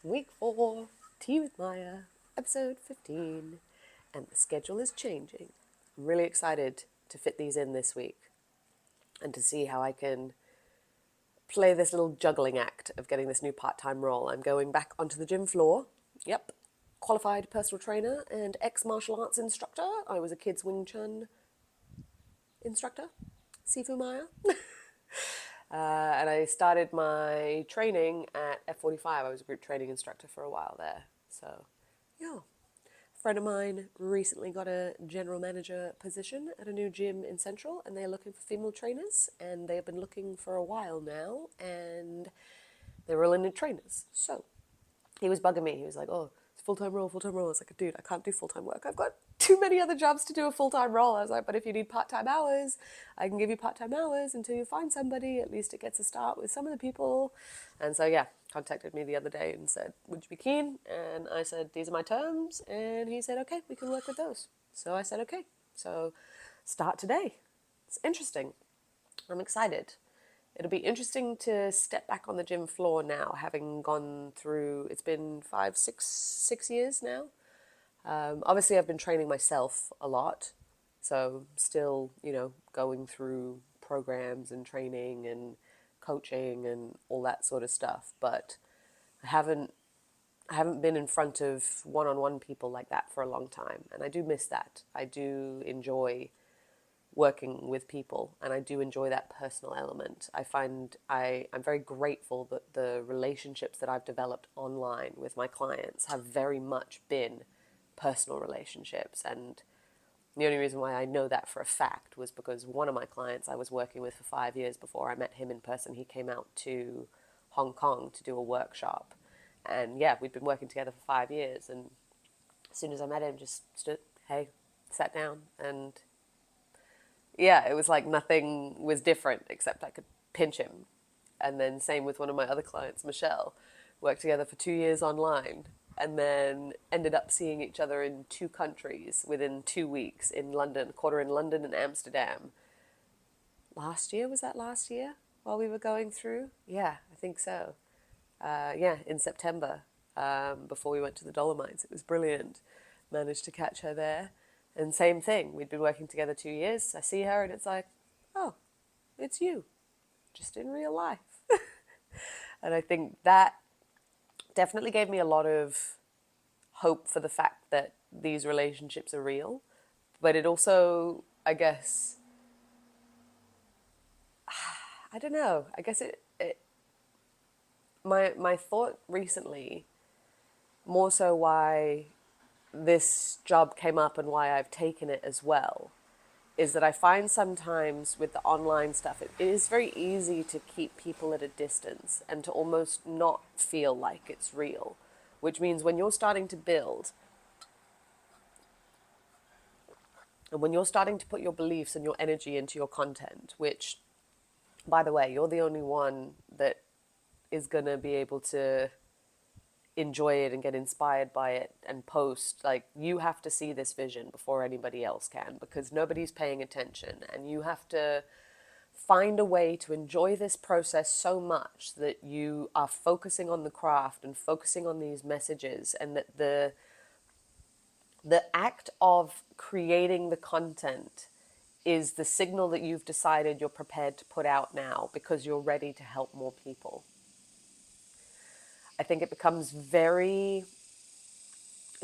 Week 4, Tea with Maya, episode 15, and the schedule is changing. I'm really excited to fit these in this week and to see how I can play this little juggling act of getting this new part-time role. I'm going back onto the gym floor. Yep, qualified personal trainer and ex-martial arts instructor. I was a kids Wing Chun instructor, Sifu Maya. And I started my training at F45. I was a group training instructor for a while there. So, yeah. A friend of mine recently got a general manager position at a new gym in Central, and they're looking for female trainers, and they have been looking for a while now, and they really need trainers. So, he was bugging me. He was like, oh, it's full-time role, full-time role. I was like, dude, I can't do full-time work. I've got too many other jobs to do a full-time role. I was like, but if you need part-time hours, I can give you part-time hours until you find somebody. At least it gets a start with some of the people. And so, yeah, contacted me the other day and said, would you be keen? And I said, these are my terms. And he said, okay, we can work with those. So I said, okay. So start today. It's interesting. I'm excited. It'll be interesting to step back on the gym floor now, having gone through, it's been 6 years now. Obviously, I've been training myself a lot, so still, going through programs and training and coaching and all that sort of stuff. But I haven't been in front of one-on-one people like that for a long time, and I do miss that. I do enjoy working with people, and I do enjoy that personal element. I find I'm very grateful that the relationships that I've developed online with my clients have very much been personal relationships. And the only reason why I know that for a fact was because one of my clients I was working with for 5 years before I met him in person. He came out to Hong Kong to do a workshop, and yeah, we'd been working together for 5 years. And as soon as I met him, just stood, hey, sat down, and yeah, it was like nothing was different except I could pinch him. And then same with one of my other clients, Michelle. Worked together for 2 years online, and then ended up seeing each other in 2 countries within 2 weeks, in London, a quarter in London and Amsterdam. Last year, was that last year while we were going through? Yeah, I think so. Yeah, in September, before we went to the Dolomites. It was brilliant. Managed to catch her there. And same thing, we'd been working together 2 years. I see her and it's like, oh, it's you, just in real life. And I think that definitely gave me a lot of hope for the fact that these relationships are real. But it also, I guess, I don't know, I guess my thought recently, more so why this job came up and why I've taken it as well, is that I find sometimes with the online stuff, it is very easy to keep people at a distance and to almost not feel like it's real, which means when you're starting to build and when you're starting to put your beliefs and your energy into your content, which, by the way, you're the only one that is going to be able to enjoy it and get inspired by it and post. Like, you have to see this vision before anybody else can, because nobody's paying attention, and you have to find a way to enjoy this process so much that you are focusing on the craft and focusing on these messages, and that the act of creating the content is the signal that you've decided you're prepared to put out now because you're ready to help more people. I think it becomes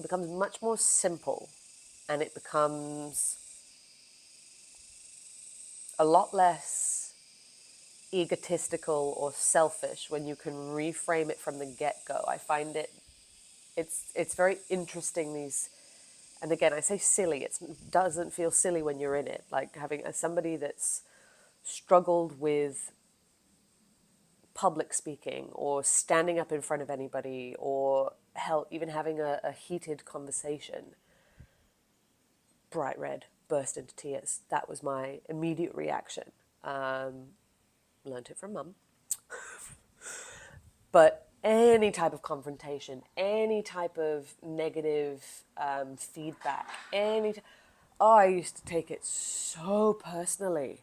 much more simple, and it becomes a lot less egotistical or selfish when you can reframe it from the get-go. I find it's very interesting, these, and again, I say silly, it doesn't feel silly when you're in it, like having somebody that's struggled with public speaking or standing up in front of anybody, or hell, even having a heated conversation. Bright red, burst into tears. That was my immediate reaction. Learned it from mum. But any type of confrontation, any type of negative feedback, I used to take it so personally.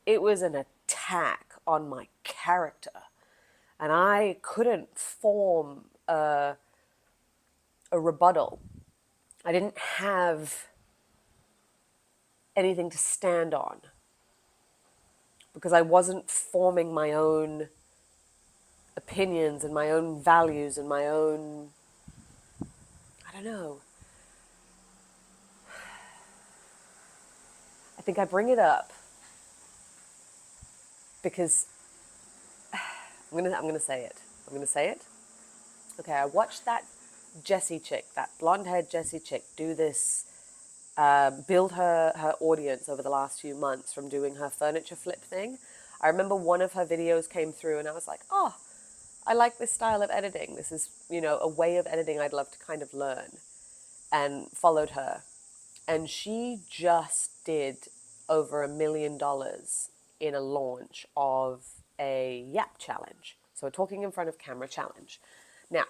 It was an attack on my character. And I couldn't form a rebuttal. I didn't have anything to stand on because I wasn't forming my own opinions and my own values and my own, I don't know. I think I bring it up because I'm gonna say it. I'm gonna say it. Okay, I watched that Jessie chick, that blonde-haired Jessie chick, do this, build her audience over the last few months from doing her furniture flip thing. I remember one of her videos came through and I was like, oh, I like this style of editing. This is, a way of editing I'd love to kind of learn, and followed her. And she just did over $1 million in a launch of a Yap challenge. So a talking in front of camera challenge. Now,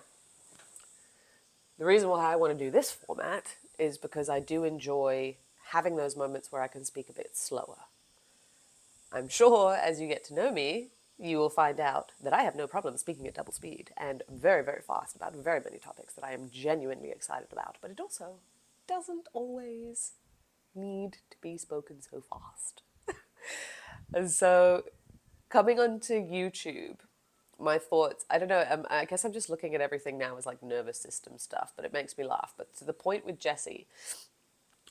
the reason why I want to do this format is because I do enjoy having those moments where I can speak a bit slower. I'm sure as you get to know me, you will find out that I have no problem speaking at double speed and very, very fast about very many topics that I am genuinely excited about. But it also doesn't always need to be spoken so fast. And so coming onto YouTube, my thoughts, I don't know, I guess I'm just looking at everything now as like nervous system stuff, but it makes me laugh. But to the point with Jessie,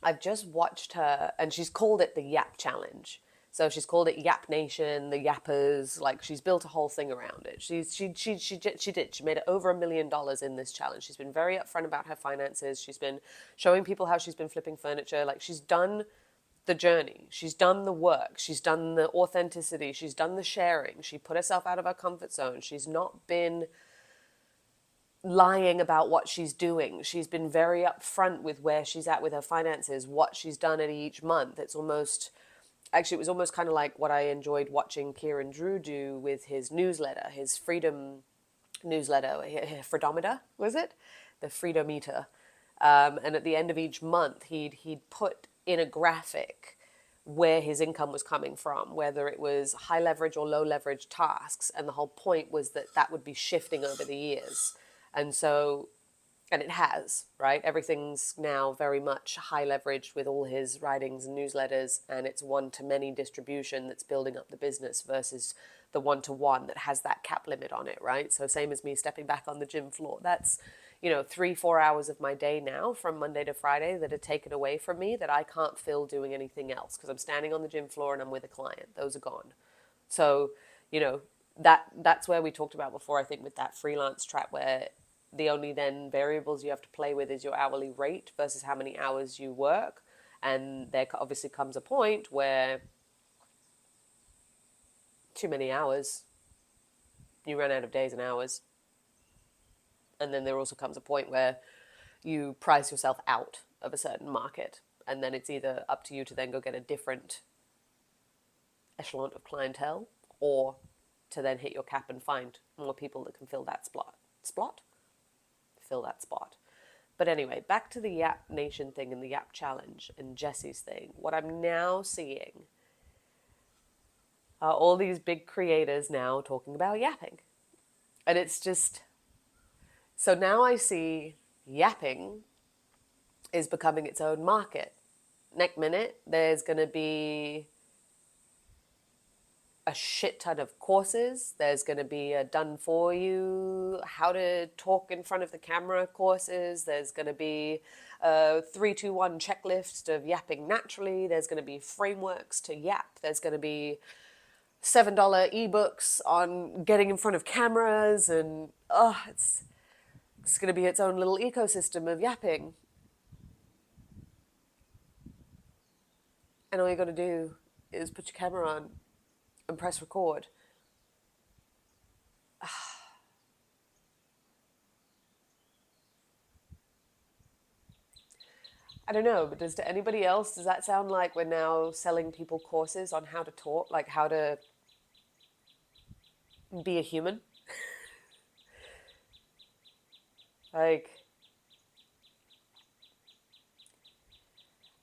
I've just watched her, and she's called it the Yap Challenge. So she's called it Yap Nation, the Yappers. Like, she's built a whole thing around it. She did. She made over $1 million in this challenge. She's been very upfront about her finances. She's been showing people how she's been flipping furniture. Like, she's done the journey. She's done the work. She's done the authenticity. She's done the sharing. She put herself out of her comfort zone. She's not been lying about what she's doing. She's been very upfront with where she's at with her finances, what she's done at each month. It was almost kind of like what I enjoyed watching Kieran Drew do with his newsletter, his freedom newsletter, Freedometer, was it? The Freedometer. And at the end of each month, he'd put in a graphic where his income was coming from, whether it was high leverage or low leverage tasks. And the whole point was that would be shifting over the years. And so, and it has, right? Everything's now very much high leveraged with all his writings and newsletters, and it's one-to-many distribution that's building up the business versus the one-to-one that has that cap limit on it, right? So same as me stepping back on the gym floor. That's, 3-4 hours of my day now from Monday to Friday that are taken away from me that I can't fill doing anything else because I'm standing on the gym floor and I'm with a client. Those are gone. So, that's where we talked about before, I think, with that freelance trap, where the only then variables you have to play with is your hourly rate versus how many hours you work. And there obviously comes a point where too many hours, you run out of days and hours. And then there also comes a point where you price yourself out of a certain market. And then it's either up to you to then go get a different echelon of clientele, or to then hit your cap and find more people that can fill that fill that spot. But anyway, back to the Yap Nation thing and the Yap Challenge and Jessie's thing. What I'm now seeing are all these big creators now talking about yapping. And it's just, so now I see yapping is becoming its own market. Next minute, there's going to be a shit ton of courses. There's going to be a done for you how to talk in front of the camera courses. There's going to be a 3-2-1 checklist of yapping naturally. There's going to be frameworks to yap. There's going to be $7 ebooks on getting in front of cameras, and it's going to be its own little ecosystem of yapping. And all you got to do is put your camera on and press record. I don't know, but does that sound like we're now selling people courses on how to talk, like how to be a human? Like,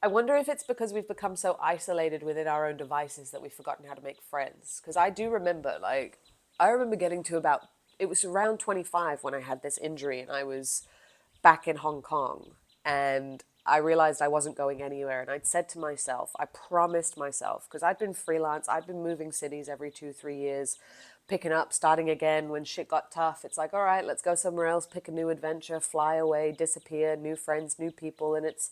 I wonder if it's because we've become so isolated within our own devices that we've forgotten how to make friends. Because I do remember, I remember getting to about it was around 25 when I had this injury, and I was back in Hong Kong, and I realized I wasn't going anywhere. And I'd said to myself, I promised myself, because I'd been freelance, I'd been moving cities every 2, 3 years, picking up, starting again when shit got tough. It's like, all right, let's go somewhere else, pick a new adventure, fly away, disappear, new friends, new people. And it's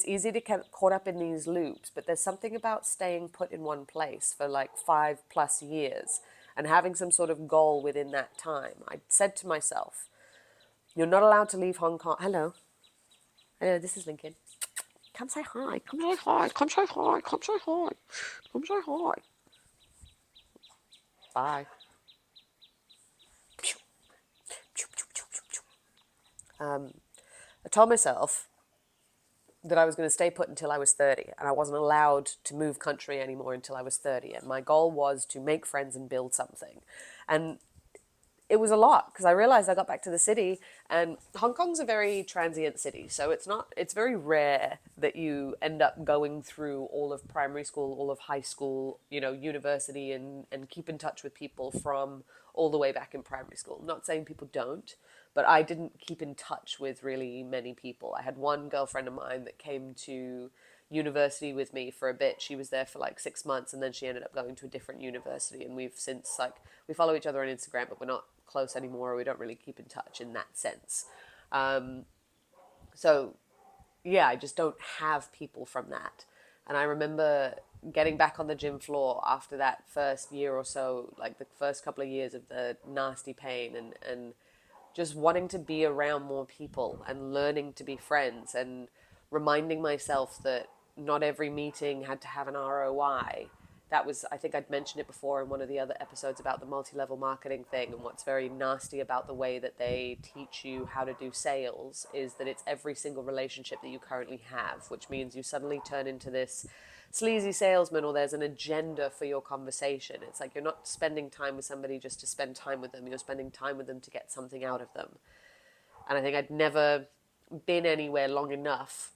easy to get caught up in these loops, but there's something about staying put in one place for like 5+ years and having some sort of goal within that time. I said to myself, you're not allowed to leave Hong Kong. Hello. Hello, this is Lincoln. Come say hi. Come say hi. Come say hi. Come say hi. Come say hi. Bye. I told myself that I was going to stay put until I was 30, and I wasn't allowed to move country anymore until I was 30. And my goal was to make friends and build something. And it was a lot, because I realized I got back to the city, and Hong Kong's a very transient city. So it's very rare that you end up going through all of primary school, all of high school, university, and keep in touch with people from all the way back in primary school. I'm not saying people don't, but I didn't keep in touch with really many people. I had one girlfriend of mine that came to university with me for a bit. She was there for like 6 months, and then she ended up going to a different university, and we've since, like, we follow each other on Instagram, but we're not close anymore. We don't really keep in touch in that sense. So yeah, I just don't have people from that. And I remember getting back on the gym floor after that first year or so, like the first couple of years of the nasty pain, and just wanting to be around more people and learning to be friends, and reminding myself that not every meeting had to have an ROI. That was, I think I'd mentioned it before in one of the other episodes about the multi-level marketing thing, and what's very nasty about the way that they teach you how to do sales is that it's every single relationship that you currently have, which means you suddenly turn into this sleazy salesman, or there's an agenda for your conversation. It's like you're not spending time with somebody just to spend time with them. You're spending time with them to get something out of them. And I think I'd never been anywhere long enough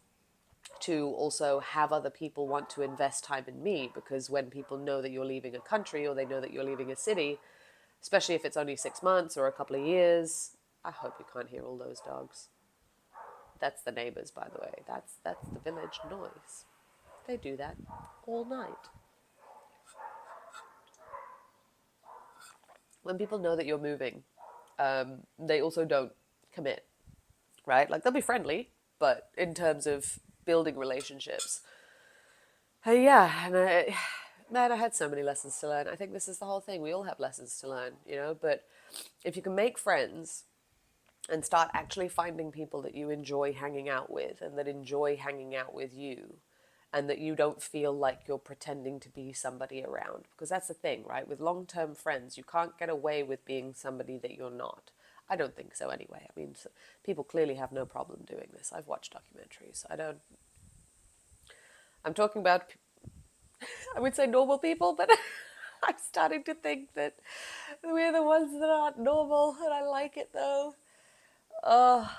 to also have other people want to invest time in me, because when people know that you're leaving a country, or they know that you're leaving a city, especially if it's only 6 months or a couple of years, I hope you can't hear all those dogs. That's the neighbors, by the way. That's the village noise. They do that all night. When people know that you're moving, they also don't commit, right? Like, they'll be friendly, but in terms of building relationships, yeah, and man, I had so many lessons to learn. I think this is the whole thing. We all have lessons to learn, but if you can make friends and start actually finding people that you enjoy hanging out with, and that enjoy hanging out with you, and that you don't feel like you're pretending to be somebody around. Because that's the thing, right? With long-term friends, you can't get away with being somebody that you're not. I don't think so anyway. I mean, people clearly have no problem doing this. I've watched documentaries. I'm talking about, I would say, normal people, but I'm starting to think that we're the ones that aren't normal, and I like it though. But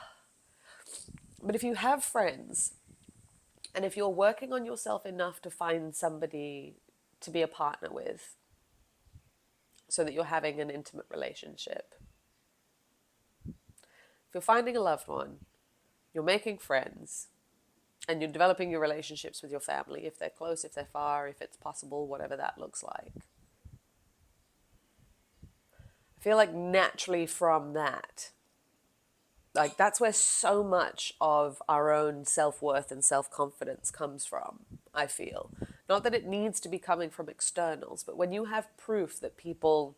if you have friends, and if you're working on yourself enough to find somebody to be a partner with, so that you're having an intimate relationship, if you're finding a loved one, you're making friends, and you're developing your relationships with your family, if they're close, if they're far, if it's possible, whatever that looks like, I feel like naturally from that, like, that's where so much of our own self-worth and self-confidence comes from, I feel. Not that it needs to be coming from externals, but when you have proof that people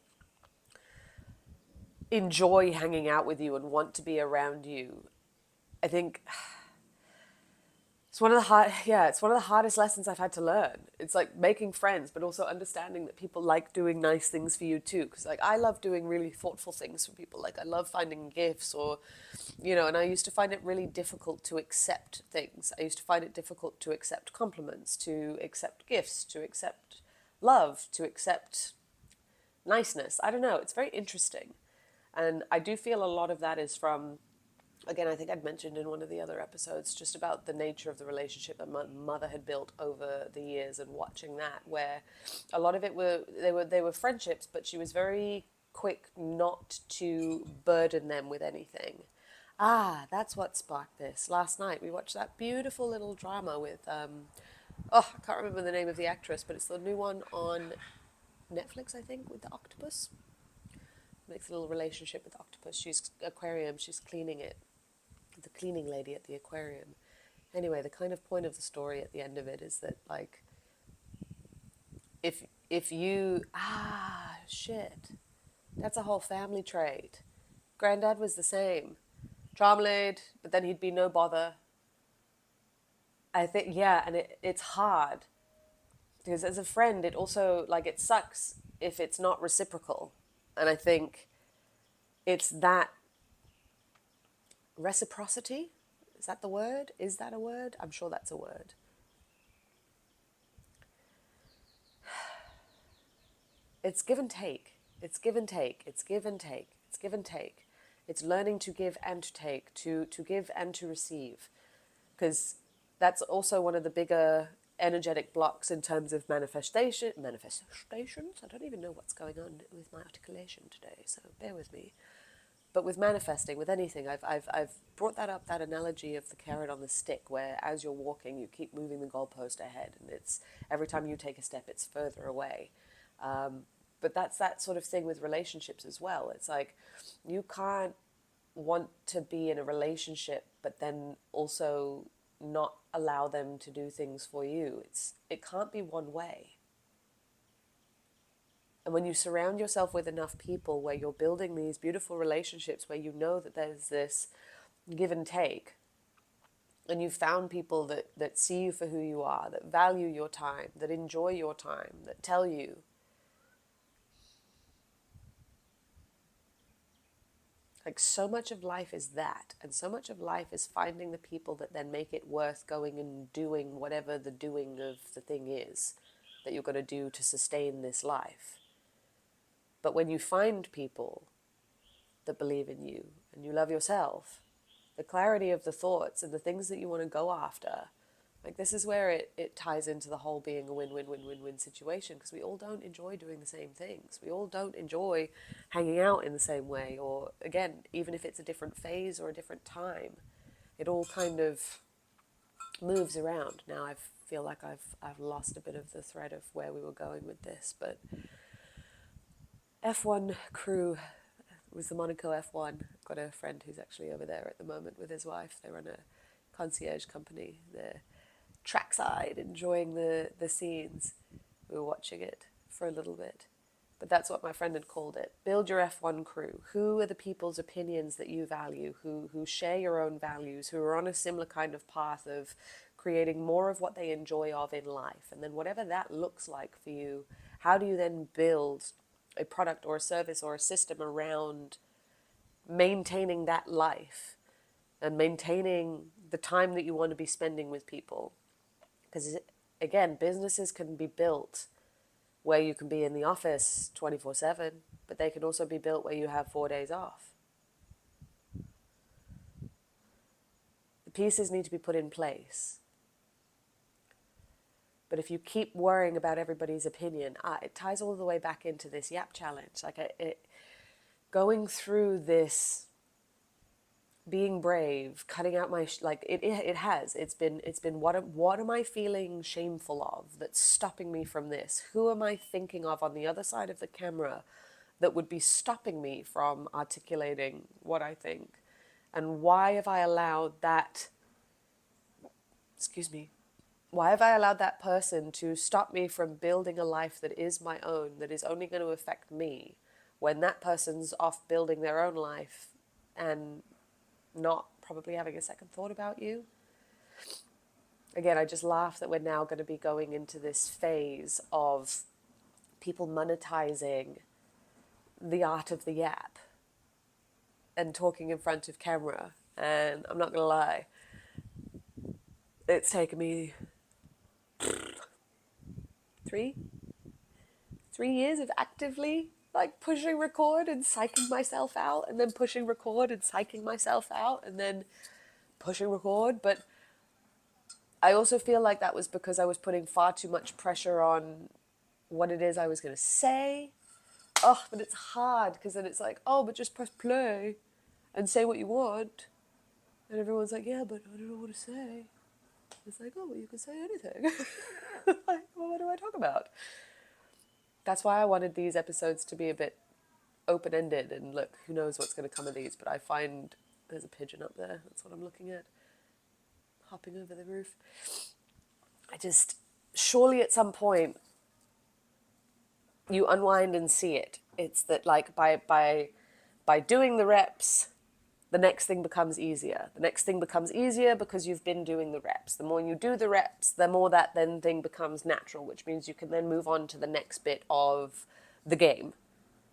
enjoy hanging out with you and want to be around you, I think it's one of the hardest lessons I've had to learn. It's like making friends, but also understanding that people like doing nice things for you too. Because, like, I love doing really thoughtful things for people. Like, I love finding gifts, or, and I used to find it really difficult to accept things. I used to find it difficult to accept compliments, to accept gifts, to accept love, to accept niceness. I don't know. It's very interesting. And I do feel a lot of that is from, again, I think I'd mentioned in one of the other episodes just about the nature of the relationship that my mother had built over the years, and watching that, where a lot of it they were friendships, but she was very quick not to burden them with anything. Ah, that's what sparked this. Last night we watched that beautiful little drama with, oh, I can't remember the name of the actress, but it's the new one on Netflix, I think, with the octopus. Makes a little relationship with the octopus. She's aquarium, she's cleaning it. The cleaning lady at the aquarium. Anyway, the kind of point of the story at the end of it is that, like, if you, shit, that's a whole family trait. Granddad was the same. Trauma laid, but then he'd be no bother. I think, yeah, and it's hard because as a friend, it also, like, it sucks if it's not reciprocal. And I think it's that reciprocity. Is that the word? Is that a word? I'm sure that's a word. It's give and take. It's give and take. It's give and take. It's give and take. It's learning to give and to take, to give and to receive. Because that's also one of the bigger energetic blocks in terms of manifestations. I don't even know what's going on with my articulation today, so bear with me. But with manifesting, with anything, I've brought that up, that analogy of the carrot on the stick, where as you're walking, you keep moving the goalpost ahead, and it's every time you take a step, it's further away. But that's that sort of thing with relationships as well. It's like you can't want to be in a relationship, but then also not allow them to do things for you. It can't be one way. And when you surround yourself with enough people where you're building these beautiful relationships, where you know that there's this give and take, and you've found people that see you for who you are, that value your time, that enjoy your time, that tell you, like, so much of life is that, and so much of life is finding the people that then make it worth going and doing whatever the doing of the thing is that you're going to do to sustain this life. But when you find people that believe in you and you love yourself, the clarity of the thoughts and the things that you want to go after, like, this is where it ties into the whole being a win-win-win-win-win situation, because we all don't enjoy doing the same things. We all don't enjoy hanging out in the same way, or, again, even if it's a different phase or a different time, it all kind of moves around. Now I feel like I've lost a bit of the thread of where we were going with this, but F1 crew was the Monaco F1. I've got a friend who's actually over there at the moment with his wife. They run a concierge company. They're trackside, enjoying the scenes. We were watching it for a little bit. But that's what my friend had called it. Build your F1 crew. Who are the people's opinions that you value, who share your own values, who are on a similar kind of path of creating more of what they enjoy of in life? And then whatever that looks like for you, how do you then build a product or a service or a system around maintaining that life and maintaining the time that you want to be spending with people? Because, again, businesses can be built where you can be in the office 24/7, but they can also be built where you have 4 days off. The pieces need to be put in place. But if you keep worrying about everybody's opinion, it ties all the way back into this YAP challenge. Like, going through this, being brave, cutting out my it's been what am I feeling shameful of that's stopping me from this? Who am I thinking of on the other side of the camera that would be stopping me from articulating what I think? And why have I allowed that, why have I allowed that person to stop me from building a life that is my own, that is only going to affect me, when that person's off building their own life and not probably having a second thought about you? Again, I just laugh that we're now going to be going into this phase of people monetizing the art of the yap and talking in front of camera. And I'm not going to lie, it's taken me 3 years of actively, like, pushing record and psyching myself out, and then pushing record and psyching myself out, and then pushing record. But I also feel like that was because I was putting far too much pressure on what it is I was going to say, Oh, but it's hard because then it's like, oh, but just press play and say what you want. And everyone's like, yeah, but I don't know what to say. It's like, oh, well, you can say anything. Like, well, what do I talk about? That's why I wanted these episodes to be a bit open-ended, and look, who knows what's going to come of these, but I find there's a pigeon up there. That's what I'm looking at, hopping over the roof. I just, surely at some point you unwind and see it. It's that like by doing the reps, the next thing becomes easier. The next thing becomes easier because you've been doing the reps. The more you do the reps, the more that then thing becomes natural, which means you can then move on to the next bit of the game.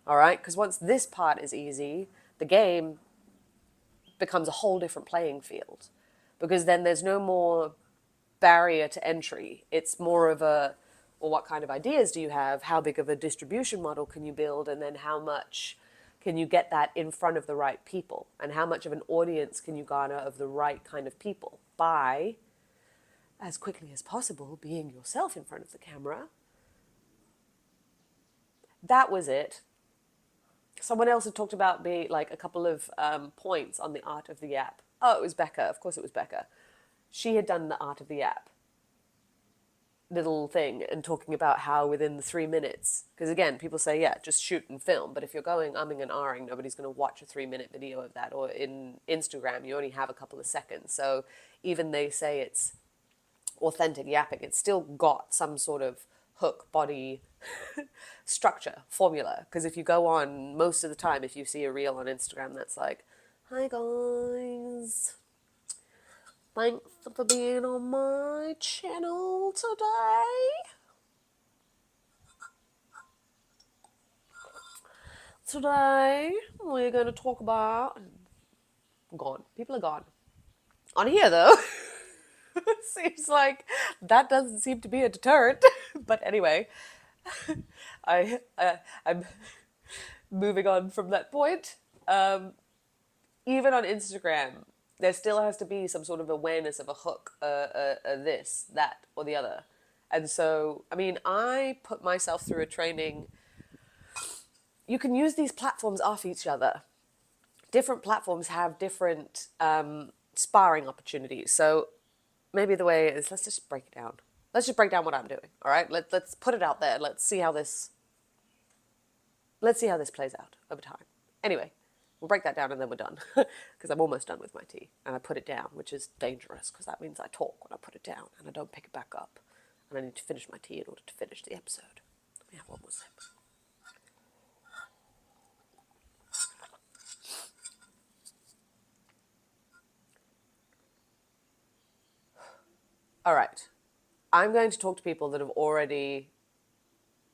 All right? Because once this part is easy, the game becomes a whole different playing field. Because then there's no more barrier to entry. It's more of a, well, what kind of ideas do you have? How big of a distribution model can you build? And then how much can you get that in front of the right people? And how much of an audience can you garner of the right kind of people by, as quickly as possible, being yourself in front of the camera? That was it. Someone else had talked about like a couple of points on the art of the app. Oh, it was Becca. Of course it was Becca. She had done the art of the app little thing and talking about how within the 3 minutes, because again, people say, yeah, just shoot and film. But if you're going umming and ahhing, nobody's going to watch a 3 minute video of that. Or in Instagram, you only have a couple of seconds. So even they say it's authentic yapping, it's still got some sort of hook, body, structure, formula. Because if you go on, most of the time, if you see a reel on Instagram that's like, hi guys, thanks for being on my channel today. Today, we're going to talk about... Gone. People are gone. On here, though, seems like that doesn't seem to be a deterrent. But anyway, I'm moving on from that point. Even on Instagram, there still has to be some sort of awareness of a hook, this, that, or the other. And so, I mean, I put myself through a training. You can use these platforms off each other. Different platforms have different sparring opportunities. So maybe the way is, let's just break it down. Let's just break down what I'm doing. All right, let's put it out there. Let's see how this plays out over time. Anyway, we'll break that down and then we're done, because I'm almost done with my tea and I put it down, which is dangerous because that means I talk when I put it down and I don't pick it back up, and I need to finish my tea in order to finish the episode. Let me have one more sip. All right. I'm going to talk to people that have already...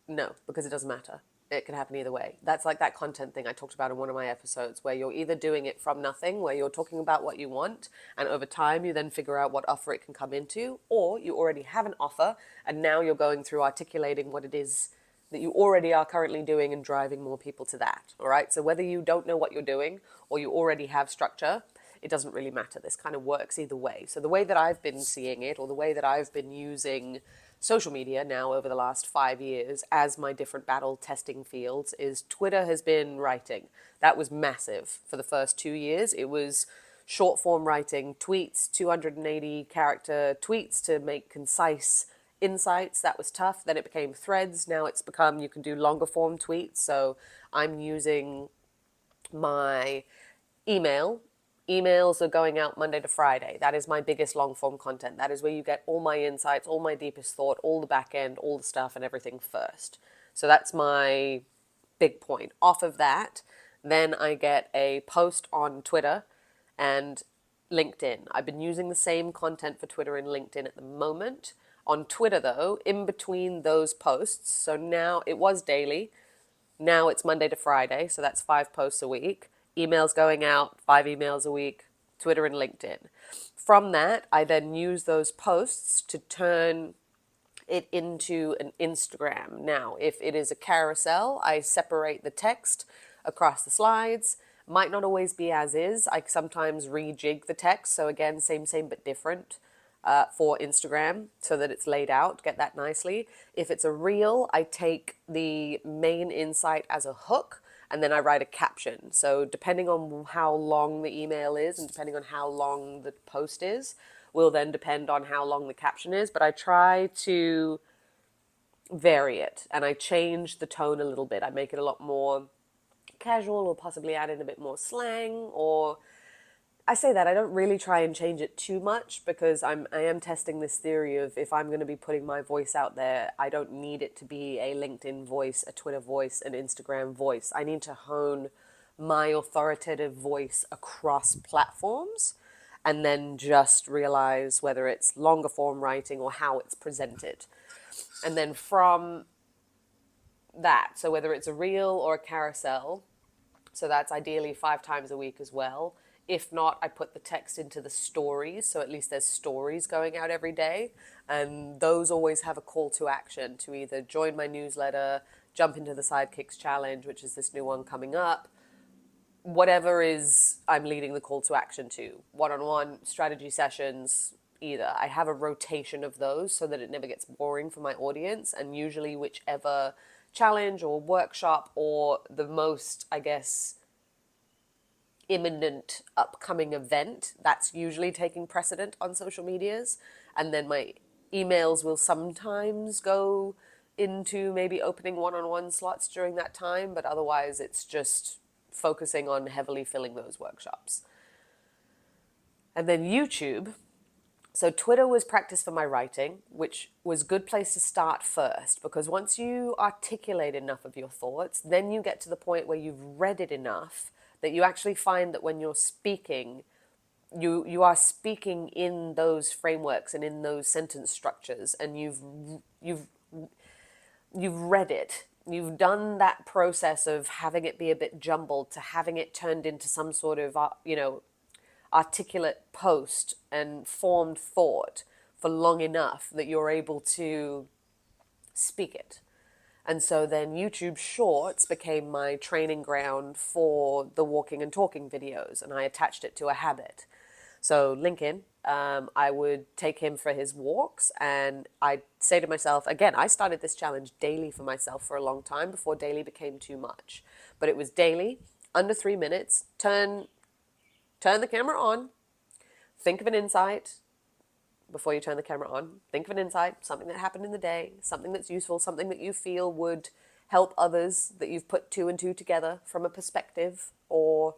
No, because it doesn't matter. It can happen either way. That's like that content thing I talked about in one of my episodes, where you're either doing it from nothing, where you're talking about what you want, and over time you then figure out what offer it can come into, or you already have an offer, and now you're going through articulating what it is that you already are currently doing and driving more people to that. All right. So whether you don't know what you're doing or you already have structure, it doesn't really matter. This kind of works either way. So the way that I've been seeing it, or the way that I've been using social media now over the last 5 years as my different battle testing fields, is Twitter has been writing. That was massive for the first 2 years. It was short form writing, tweets, 280 character tweets to make concise insights. That was tough. Then it became threads. Now it's become, you can do longer form tweets. So I'm using my email. Emails are going out Monday to Friday. That is my biggest long form content. That is where you get all my insights, all my deepest thought, all the back end, all the stuff and everything first. So that's my big point. Off of that, then I get a post on Twitter and LinkedIn. I've been using the same content for Twitter and LinkedIn at the moment. On Twitter, though, in between those posts, so now it was daily, now it's Monday to Friday, so that's 5 posts a week. Emails going out, 5 emails a week, Twitter and LinkedIn. From that, I then use those posts to turn it into an Instagram. Now, if it is a carousel, I separate the text across the slides. Might not always be as is. I sometimes rejig the text. So again, same but different. for Instagram so that it's laid out, get that nicely. If it's a reel, I take the main insight as a hook and then I write a caption. So depending on how long the email is and depending on how long the post is, will then depend on how long the caption is. But I try to vary it and I change the tone a little bit. I make it a lot more casual or possibly add in a bit more slang, or I say that I don't really try and change it too much because I am testing this theory of if I'm going to be putting my voice out there, I don't need it to be a LinkedIn voice, a Twitter voice, an Instagram voice. I need to hone my authoritative voice across platforms and then just realize whether it's longer form writing or how it's presented. And then from that, so whether it's a reel or a carousel, so that's ideally 5 times a week as well. If not, I put the text into the stories, so at least there's stories going out every day. And those always have a call to action to either join my newsletter, jump into the Sidekicks Challenge, which is this new one coming up, whatever is I'm leading the call to action to. One-on-one strategy sessions, either. I have a rotation of those so that it never gets boring for my audience, and usually whichever challenge or workshop or the most, I guess, imminent upcoming event, that's usually taking precedent on social medias. And then my emails will sometimes go into maybe opening one-on-one slots during that time, but otherwise it's just focusing on heavily filling those workshops. And then YouTube. So Twitter was practice for my writing, which was a good place to start first, because once you articulate enough of your thoughts, then you get to the point where you've read it enough that you actually find that when you're speaking, you are speaking in those frameworks and in those sentence structures, and you've read it. You've done that process of having it be a bit jumbled to having it turned into some sort of articulate post and formed thought for long enough that you're able to speak it. And so then YouTube Shorts became my training ground for the walking and talking videos, and I attached it to a habit. So Lincoln, I would take him for his walks, and I'd say to myself, again, I started this challenge daily for myself for a long time before daily became too much. But it was daily, under 3 minutes, turn the camera on, think of an insight before you turn the camera on. Think of an insight, something that happened in the day, something that's useful, something that you feel would help others, that you've put 2 and 2 together from a perspective, or,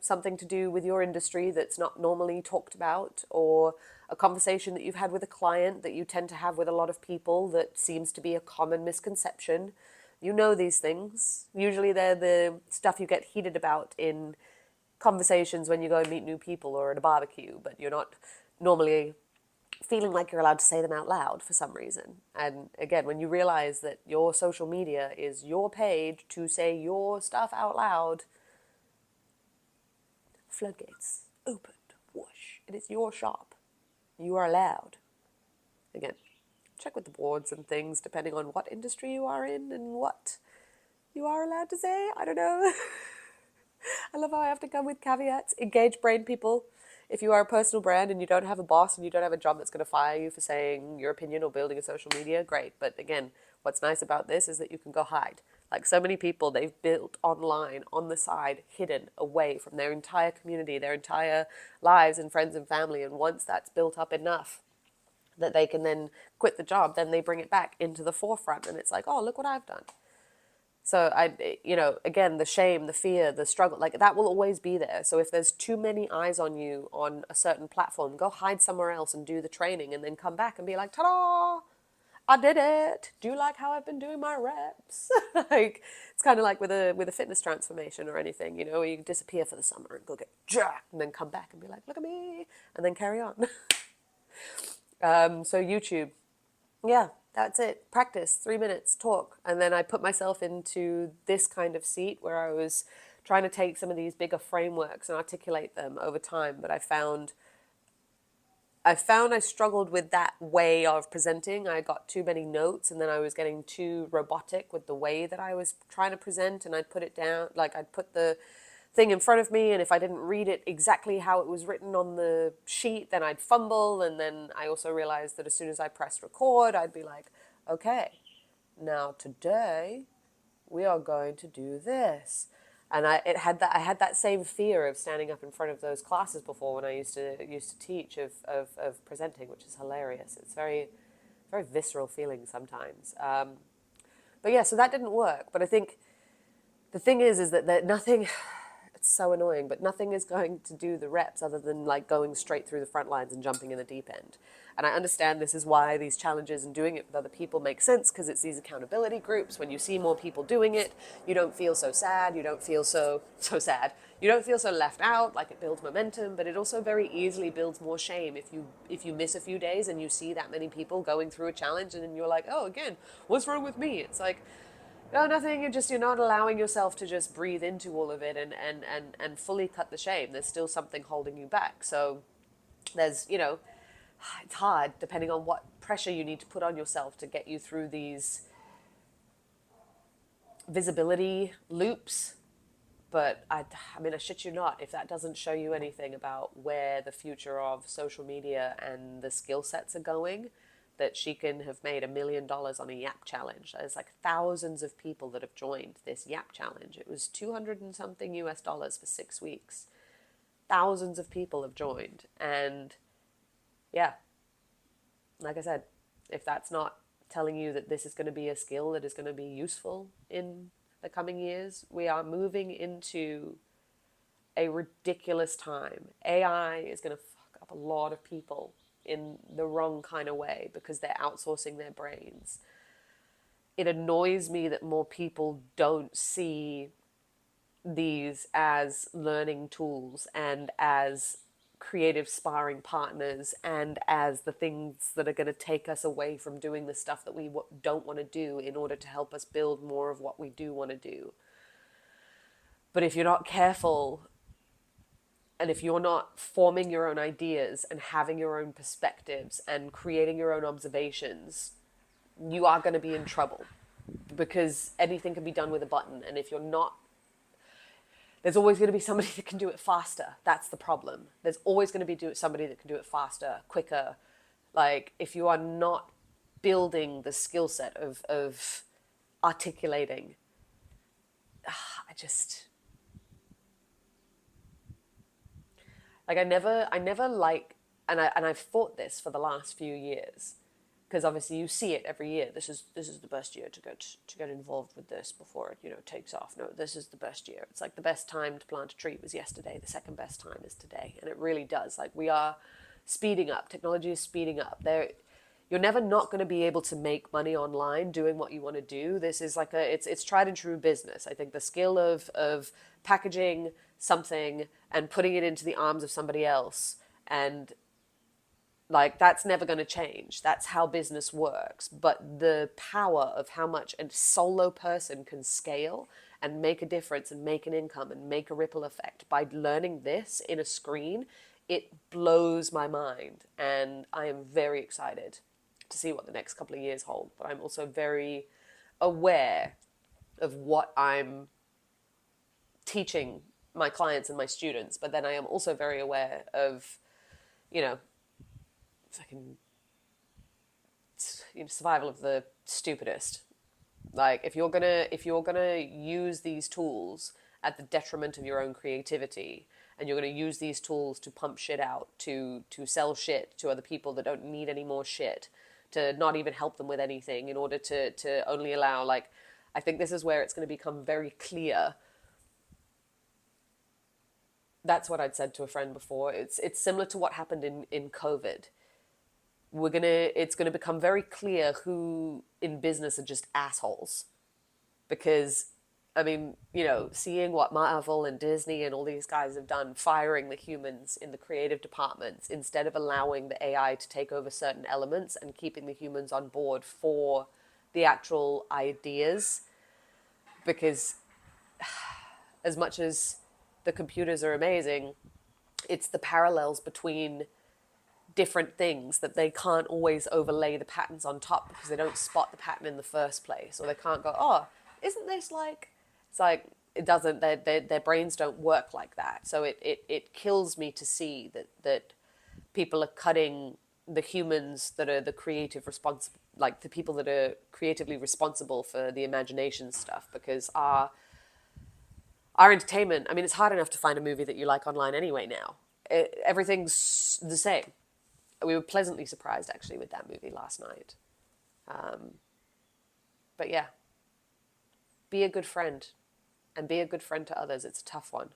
something to do with your industry that's not normally talked about, or a conversation that you've had with a client that you tend to have with a lot of people that seems to be a common misconception. You know these things. Usually they're the stuff you get heated about in conversations when you go and meet new people or at a barbecue, but you're not normally feeling like you're allowed to say them out loud for some reason. And again, when you realize that your social media is your page to say your stuff out loud, floodgates opened, whoosh, it is your shop. You are allowed. Again, check with the boards and things depending on what industry you are in and what you are allowed to say. I don't know. I love how I have to come with caveats. Engage brain people. If you are a personal brand and you don't have a boss and you don't have a job that's going to fire you for saying your opinion or building a social media, great. But again, what's nice about this is that you can go hide. Like so many people, they've built online, on the side, hidden, away from their entire community, their entire lives and friends and family. And once that's built up enough that they can then quit the job, then they bring it back into the forefront. And it's like, oh, look what I've done. So again, the shame, the fear, the struggle, like that will always be there. So if there's too many eyes on you on a certain platform, go hide somewhere else and do the training and then come back and be like, ta-da, I did it. Do you like how I've been doing my reps? Like, it's kind of like with a fitness transformation or anything, you disappear for the summer and go get jacked and then come back and be like, look at me, and then carry on. So YouTube. Yeah, that's it. Practice, 3 minutes, talk. And then I put myself into this kind of seat where I was trying to take some of these bigger frameworks and articulate them over time. But I found I struggled with that way of presenting. I got too many notes and then I was getting too robotic with the way that I was trying to present, and I'd put it down, like I'd put the thing in front of me, and if I didn't read it exactly how it was written on the sheet, then I'd fumble. And then I also realized that as soon as I pressed record, I'd be like, okay, now today we are going to do this. And I had that same fear of standing up in front of those classes before when I used to teach of presenting, which is hilarious. It's very visceral feeling sometimes. But yeah, so that didn't work. But I think the thing is that nothing, it's so annoying, but nothing is going to do the reps other than like going straight through the front lines and jumping in the deep end. And I understand this is why these challenges and doing it with other people make sense, because it's these accountability groups. When you see more people doing it, you don't feel so sad. You don't feel so sad. You don't feel so left out. Like, it builds momentum, but it also very easily builds more shame if you miss a few days and you see that many people going through a challenge, and then you're like, oh, again, what's wrong with me? It's like, no, nothing. You're not allowing yourself to just breathe into all of it and fully cut the shame. There's still something holding you back. So there's, it's hard depending on what pressure you need to put on yourself to get you through these visibility loops. But I mean, I shit you not, if that doesn't show you anything about where the future of social media and the skill sets are going, that she can have made $1 million on a Yap challenge. There's like thousands of people that have joined this Yap challenge. It was 200 and something US dollars for 6 weeks. Thousands of people have joined. And yeah, like I said, if that's not telling you that this is going to be a skill that is going to be useful in the coming years, we are moving into a ridiculous time. AI is going to fuck up a lot of people in the wrong kind of way because they're outsourcing their brains. It annoys me that more people don't see these as learning tools and as creative sparring partners and as the things that are going to take us away from doing the stuff that we don't want to do in order to help us build more of what we do want to do. But if you're not careful, and if you're not forming your own ideas and having your own perspectives and creating your own observations, you are going to be in trouble, because anything can be done with a button. And if you're not, there's always going to be somebody that can do it faster. That's the problem. There's always going to be somebody that can do it faster, quicker. Like, if you are not building the skill set of articulating, I never like, and I've thought this for the last few years, because obviously you see it every year. This is the best year to get involved with this before it takes off. No, this is the best year. It's like the best time to plant a tree was yesterday. The second best time is today, and it really does. Like, we are speeding up. Technology is speeding up. You're never not going to be able to make money online doing what you want to do. This is like it's tried and true business. I think the skill of packaging something and putting it into the arms of somebody else, and like, that's never going to change. That's how business works. But the power of how much a solo person can scale and make a difference and make an income and make a ripple effect by learning this in a screen, it blows my mind. And I am very excited to see what the next couple of years hold. But I'm also very aware of what I'm teaching my clients and my students. But then I am also very aware of, fucking, survival of the stupidest. Like, if you're gonna use these tools at the detriment of your own creativity, and you're gonna use these tools to pump shit out, to sell shit to other people that don't need any more shit, to not even help them with anything, in order to only allow, like, I think this is where it's going to become very clear. That's what I'd said to a friend before. It's similar to what happened in COVID. It's gonna become very clear who in business are just assholes. Because, I mean, seeing what Marvel and Disney and all these guys have done, firing the humans in the creative departments instead of allowing the AI to take over certain elements and keeping the humans on board for the actual ideas. Because as much as the computers are amazing, it's the parallels between different things that they can't always overlay the patterns on top, because they don't spot the pattern in the first place, or they can't go, oh, isn't this like, it's like, it doesn't, their brains don't work like that. So it kills me to see that people are cutting the humans that are the creative responsible, like the people that are creatively responsible for the imagination stuff, because our entertainment, I mean, it's hard enough to find a movie that you like online anyway now. Everything's the same. We were pleasantly surprised actually with that movie last night. But yeah, be a good friend and be a good friend to others. It's a tough one.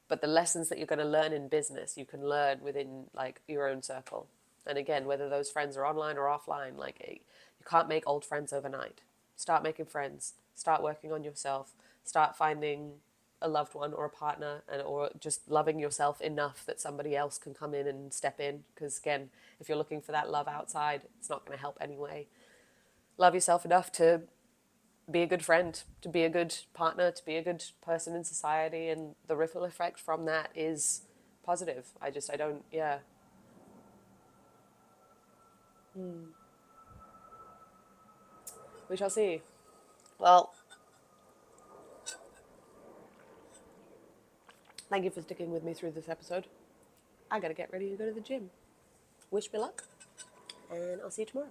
But the lessons that you're going to learn in business, you can learn within like your own circle. And again, whether those friends are online or offline, like you can't make old friends overnight. Start making friends. Start working on yourself. Start finding a loved one or a partner, and or just loving yourself enough that somebody else can come in and step in. Because again, if you're looking for that love outside, it's not going to help anyway. Love yourself enough to be a good friend, to be a good partner, to be a good person in society, and the ripple effect from that is positive. I don't, yeah. We shall see. Well, thank you for sticking with me through this episode. I gotta get ready to go to the gym. Wish me luck, and I'll see you tomorrow.